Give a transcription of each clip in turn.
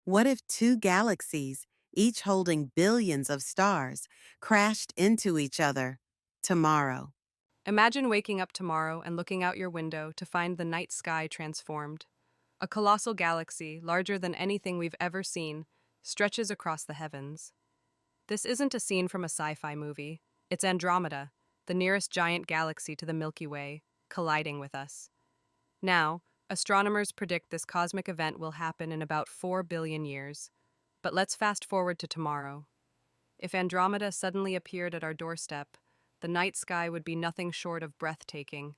What if two galaxies, each holding billions of stars, crashed into each other tomorrow? Imagine waking up tomorrow and looking out your window to find the night sky transformed. A colossal galaxy, larger than anything we've ever seen, stretches across the heavens. This isn't a scene from a sci fi movie. It's Andromeda, the nearest giant galaxy to the Milky Way, colliding with us. Now, astronomers predict this cosmic event will happen in about 4 billion years. But let's fast forward to tomorrow. If Andromeda suddenly appeared at our doorstep, the night sky would be nothing short of breathtaking.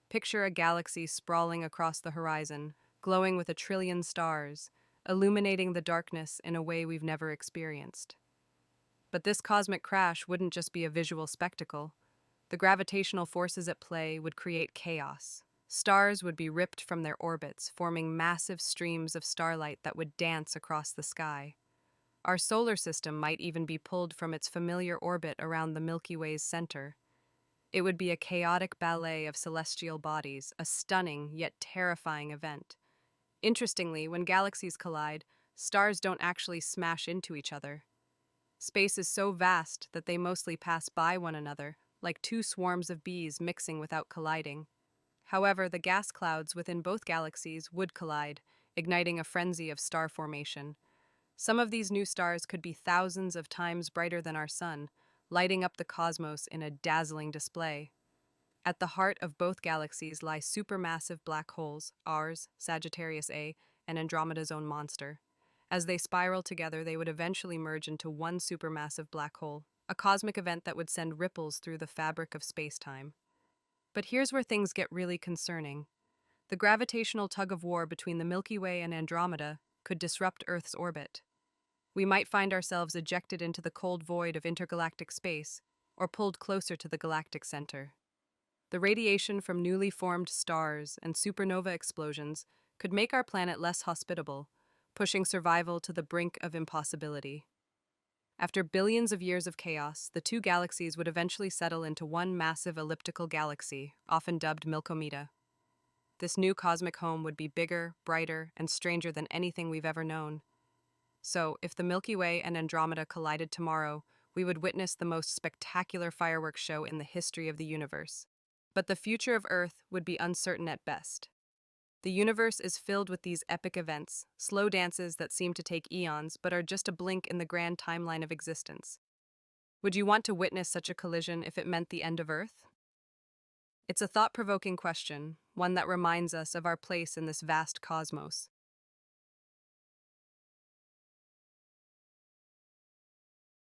Picture a galaxy sprawling across the horizon, glowing with a trillion stars, illuminating the darkness in a way we've never experienced. But this cosmic crash wouldn't just be a visual spectacle. The gravitational forces at play would create chaos. Stars would be ripped from their orbits, forming massive streams of starlight that would dance across the sky. Our solar system might even be pulled from its familiar orbit around the Milky Way's center. It would be a chaotic ballet of celestial bodies, a stunning yet terrifying event. Interestingly, when galaxies collide, stars don't actually smash into each other. Space is so vast that they mostly pass by one another, like two swarms of bees mixing without colliding. However, the gas clouds within both galaxies would collide, igniting a frenzy of star formation. Some of these new stars could be thousands of times brighter than our sun, lighting up the cosmos in a dazzling display. At the heart of both galaxies lie supermassive black holes, ours, Sagittarius A, and Andromeda's own monster. As they spiral together, they would eventually merge into one supermassive black hole, a cosmic event that would send ripples through the fabric of space-time. But here's where things get really concerning. The gravitational tug-of-war between the Milky Way and Andromeda could disrupt Earth's orbit. We might find ourselves ejected into the cold void of intergalactic space, or pulled closer to the galactic center. The radiation from newly formed stars and supernova explosions could make our planet less hospitable, pushing survival to the brink of impossibility. After billions of years of chaos, the two galaxies would eventually settle into one massive elliptical galaxy, often dubbed Milkomeda. This new cosmic home would be bigger, brighter, and stranger than anything we've ever known. So, if the Milky Way and Andromeda collided tomorrow, we would witness the most spectacular fireworks show in the history of the universe. But the future of Earth would be uncertain at best. The universe is filled with these epic events, slow dances that seem to take eons but are just a blink in the grand timeline of existence. Would you want to witness such a collision if it meant the end of Earth? It's a thought-provoking question, one that reminds us of our place in this vast cosmos.